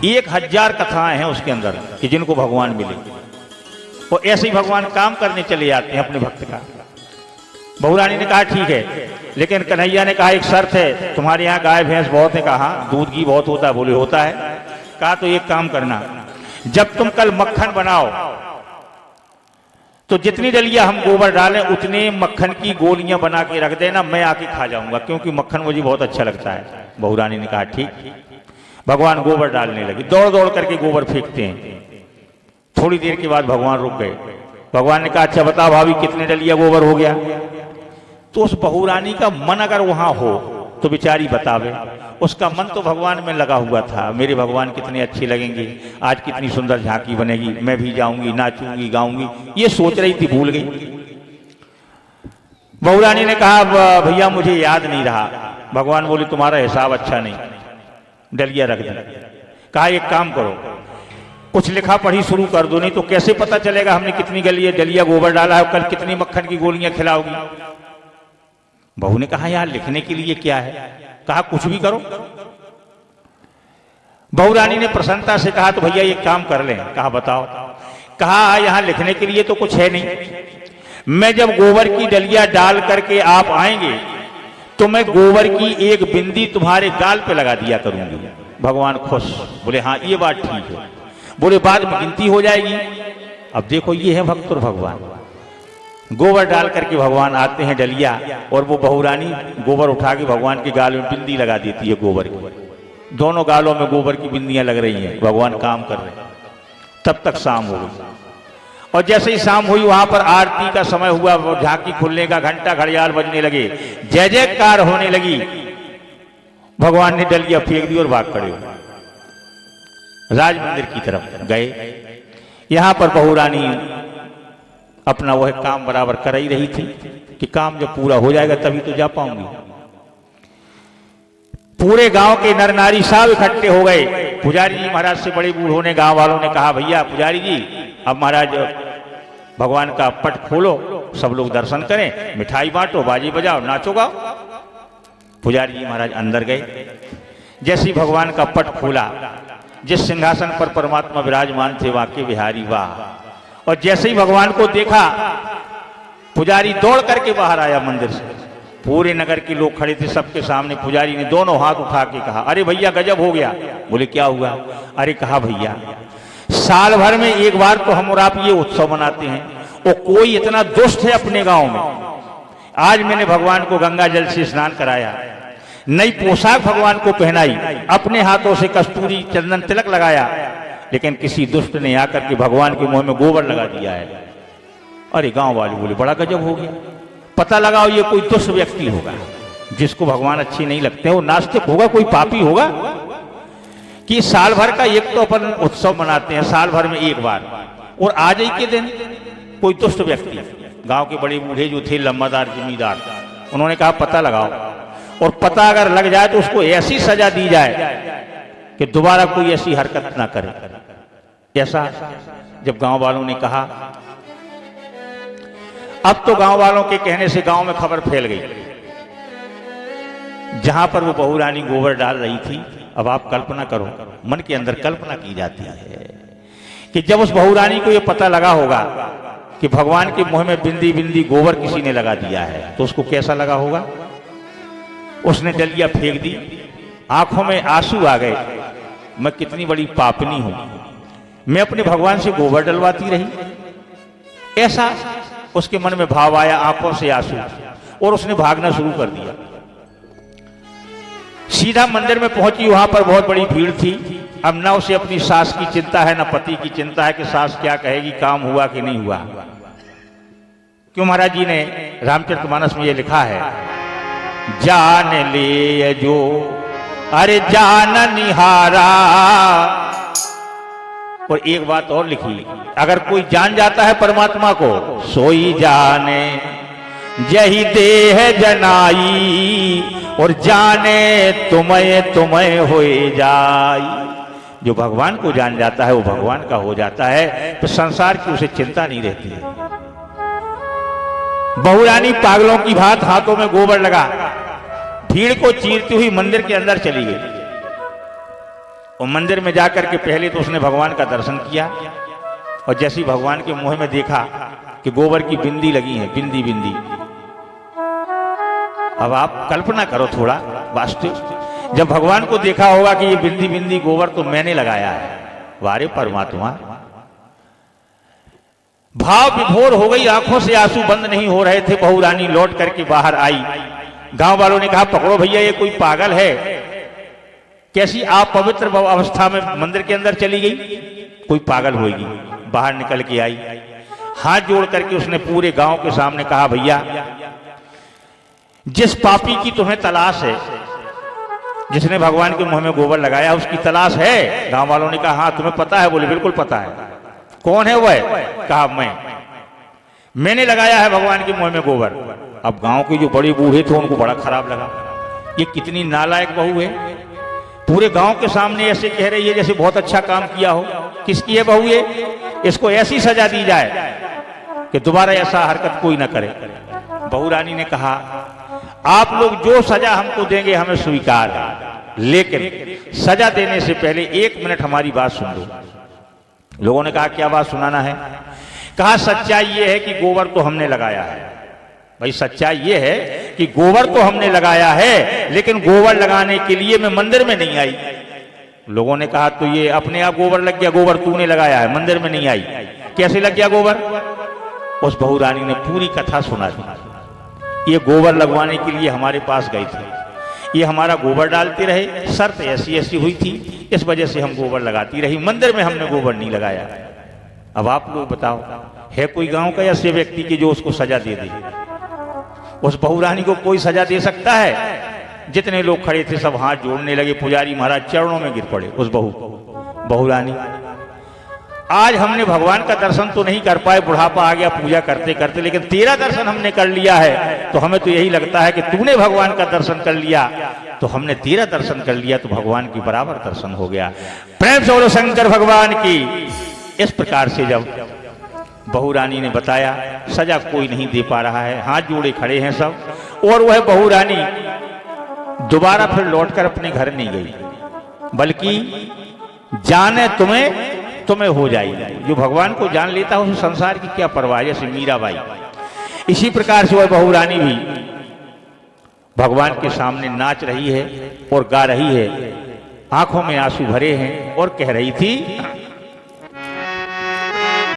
1000 कथाएं हैं उसके अंदर कि जिनको भगवान मिले, और ऐसे ही भगवान काम करने चले जाते हैं अपने भक्त का। बहू रानी ने कहा ठीक है, लेकिन कन्हैया ने कहा एक शर्त है, तुम्हारे यहाँ गाय भैंस बहुत है। कहा दूध घी बहुत होता है। बोले होता है। कहा तो एक काम करना, जब तुम कल मक्खन बनाओ तो जितनी डलिया हम गोबर डालें उतने मक्खन की गोलियां बना के रख देना, मैं आके खा जाऊंगा, क्योंकि मक्खन मुझे बहुत अच्छा लगता है। बहू रानी ने कहा ठीक। भगवान गोबर डालने लगे, दौड़ दौड़ करके गोबर फेंकते हैं। थोड़ी देर के बाद भगवान रुक गए। भगवान ने कहा अच्छा बताओ भाभी कितने डलिया गोबर हो गया। तो उस बहू रानी का मन अगर वहां हो तो बेचारी बतावे। उसका मन तो भगवान में लगा हुआ था, मेरे भगवान कितने अच्छे लगेंगे, आज कितनी सुंदर झांकी बनेगी, मैं भी जाऊंगी, नाचूंगी, गाऊंगी, ये सोच रही थी, भूल गई। बहू रानी ने कहा भैया मुझे याद नहीं रहा। भगवान बोले तुम्हारा हिसाब अच्छा नहीं, डलिया रख दे। कहा एक काम करो, कुछ लिखा पढ़ी शुरू कर दो, नहीं तो कैसे पता चलेगा हमने कितनी डलिया गोबर डाला है, कल कितनी मक्खन की गोलियां खिलाओगी। बहू ने कहा यार लिखने के लिए क्या है। कहा कुछ भी करो। बहू रानी ने प्रसन्नता से कहा तो भैया एक काम कर लें। कहा बताओ। कहा यहां लिखने के लिए तो कुछ है नहीं, मैं जब गोबर की डलिया डाल करके आप आएंगे तो मैं गोबर की एक बिंदी तुम्हारे गाल पे लगा दिया करूंगी। भगवान खुश। बोले हाँ ये बात ठीक है। बोले बाद में गिनती हो जाएगी। अब देखो ये है भक्त और भगवान। गोबर डाल करके भगवान आते हैं डलिया, और वो बहू रानी गोबर उठा के भगवान के गाल में बिंदी लगा देती है गोबर की। दोनों गालों में गोबर की बिंदियां लग रही हैं, भगवान काम कर रहे हैं। तब तक शाम हो गई, और जैसे ही शाम हुई वहां पर आरती का समय हुआ, झांकी खुलने का घंटा घड़ियाल बजने लगे, जय जयकार होने लगी। भगवान ने डलिया फेंक दी और भाग खड़े हुए राज मंदिर की तरफ गए। यहां पर बहू रानी अपना वह काम बराबर कर ही रही थी कि काम जब पूरा हो जाएगा तभी तो जा पाऊंगी। पूरे गांव के नर नारी सब इकट्ठे हो गए। पुजारी जी महाराज से बड़े बूढ़ों ने, गांव वालों ने कहा भैया पुजारी जी अब महाराज भगवान का पट खोलो, सब लोग दर्शन करें, मिठाई बांटो, बाजी बजाओ, नाचो गाओ। पुजारी जी महाराज अंदर गए। जैसे ही भगवान का पट खोला, जिस सिंहासन पर परमात्मा विराजमान थे वाके बिहारी वाह, और जैसे ही भगवान को देखा पुजारी दौड़ करके बाहर आया मंदिर से। पूरे नगर के लोग खड़े थे, सबके सामने पुजारी ने दोनों हाथ उठा के कहा अरे भैया गजब हो गया। बोले क्या हुआ। अरे कहा भैया साल भर में एक बार तो हम और आप ये उत्सव मनाते हैं, और कोई इतना दुष्ट है अपने गांव में। आज मैंने भगवान को गंगा जल से स्नान कराया, नई पोशाक भगवान को पहनाई, अपने हाथों से कस्तूरी चंदन तिलक लगाया, लेकिन किसी दुष्ट ने आकर के भगवान के मुंह में गोबर लगा दिया है। अरे गांव वाले बोले बड़ा गजब हो गया, पता लगाओ ये कोई दुष्ट व्यक्ति होगा जिसको भगवान अच्छी नहीं लगते, वो नास्तिक होगा, कोई पापी होगा कि साल भर का एक तो अपन उत्सव मनाते हैं साल भर में एक बार, और आज ही के दिन कोई दुष्ट व्यक्ति। गांव के बड़े बूढ़े जो थे लम्बादार जमींदार, उन्होंने कहा पता लगाओ, और पता अगर लग जाए तो उसको ऐसी सजा दी जाए कि दोबारा कोई ऐसी हरकत ना करे। ऐसा जब गांव वालों ने कहा, अब तो गांव वालों के कहने से गांव में खबर फैल गई। जहां पर वो बहू रानी गोबर डाल रही थी, अब आप कल्पना करो, मन के अंदर कल्पना की जाती है कि जब उस बहू रानी को ये पता लगा होगा कि भगवान के मुंह में बिंदी बिंदी गोबर किसी ने लगा दिया है, तो उसको कैसा लगा होगा। उसने डलिया फेंक दी, आंखों में आंसू आ गए, मैं कितनी बड़ी पापनी हूं, मैं अपने भगवान से गोबर डलवाती रही। ऐसा उसके मन में भाव आया, आंखों से आंसू, और उसने भागना शुरू कर दिया। सीधा मंदिर में पहुंची, वहां पर बहुत बड़ी भीड़ थी। अब ना उसे अपनी सास की चिंता है, ना पति की चिंता है कि सास क्या कहेगी, काम हुआ कि नहीं हुआ। क्यों महाराज जी ने रामचरितमानस में ये लिखा है, जान ले जो अरे जान निहारा। और एक बात और लिखी, अगर कोई जान जाता है परमात्मा को, सोई जाने यही देह जनाई, और जाने तुम्हें तुम्हें होए जाई। जो भगवान को जान जाता है वो भगवान का हो जाता है, तो संसार की उसे चिंता नहीं रहती है। बहू रानी पागलों की भांति हाथों में गोबर लगा भीड़ को चीरती हुई मंदिर के अंदर चली गई, और मंदिर में जाकर के पहले तो उसने भगवान का दर्शन किया, और जैसे ही भगवान के मुंह में देखा कि गोबर की बिंदी लगी है, बिंदी बिंदी। अब आप कल्पना करो थोड़ा, वास्तव जब भगवान को देखा होगा कि ये बिंदी बिंदी गोबर तो मैंने लगाया है, वारे परमात्मा। भाव विभोर हो गई, आंखों से आंसू बंद नहीं हो रहे थे। बहू रानी लौट करके बाहर आई। गांव वालों ने कहा पकड़ो भैया, ये कोई पागल है, कैसी आप पवित्र अवस्था में मंदिर के अंदर चली गई, कोई पागल होगी। बाहर निकल के आई, हाथ जोड़ करके उसने पूरे गांव के सामने कहा भैया, जिस पापी की तुम्हें तलाश है, जिसने भगवान के मुंह में गोबर लगाया, उसकी तलाश है। गांव वालों ने कहा हाँ तुम्हें पता है? बोले बिल्कुल पता है। कौन है वह? कहा मैंने लगाया है भगवान के मुंह में गोबर। अब गांव के जो बड़े बूढ़े थे उनको बड़ा खराब लगा, ये कितनी नालायक बहू है, पूरे गांव के सामने ऐसे कह रही है जैसे बहुत अच्छा काम किया हो। किसकी है बहू ये? इसको ऐसी सजा दी जाए कि दोबारा ऐसा हरकत कोई ना करे। बहू रानी ने कहा आप लोग जो सजा हमको देंगे हमें स्वीकार है, लेकिन सजा देने से पहले 1 मिनट हमारी बात सुन लो। लोगों ने कहा क्या बात सुनाना है? कहा सच्चाई ये है कि गोबर तो हमने लगाया है। भाई सच्चाई ये है कि गोबर तो हमने लगाया है, लेकिन गोबर लगाने के लिए मैं मंदिर में नहीं आई। लोगों ने कहा तो ये अपने आप गोबर लग गया, गोबर तूने लगाया है, मंदिर में नहीं आई, कैसे लग गया गोबर? उस बहू रानी ने पूरी कथा सुना दी। ये गोबर लगवाने के लिए हमारे पास गए थे, ये हमारा गोबर डालते रहे, शर्त ऐसी ऐसी हुई थी, इस वजह से हम गोबर लगाती रही, मंदिर में हमने गोबर नहीं लगाया। अब आप लोग बताओ, है कोई गांव का ऐसे व्यक्ति की जो उसको सजा दे दे? उस बहू रानी को कोई सजा दे सकता है? जितने लोग खड़े थे सब हाथ जोड़ने लगे, पुजारी महाराज चरणों में गिर पड़े उस बहू रानी। आज हमने भगवान का दर्शन तो नहीं कर पाए, बुढ़ापा आ गया पूजा करते करते, लेकिन तेरा दर्शन हमने कर लिया है, तो हमें तो यही लगता है कि तूने भगवान का दर्शन कर लिया, तो हमने तेरा दर्शन कर लिया, तो भगवान की बराबर दर्शन हो गया। प्रेम से बोलो शंकर भगवान की। इस प्रकार से जब बहू रानी ने बताया सजा कोई नहीं दे पा रहा है, हाथ जोड़े खड़े हैं सब, और वह बहू रानी दोबारा फिर लौटकर अपने घर नहीं गई, बल्कि जाने तुम्हें हो जाएगी। जो भगवान को जान लेता है उसे संसार की क्या परवाह, जैसे मीराबाई। इसी प्रकार से वह बहू रानी भी भगवान के सामने नाच रही है और गा रही है, आंखों में आंसू भरे हैं, और कह रही थी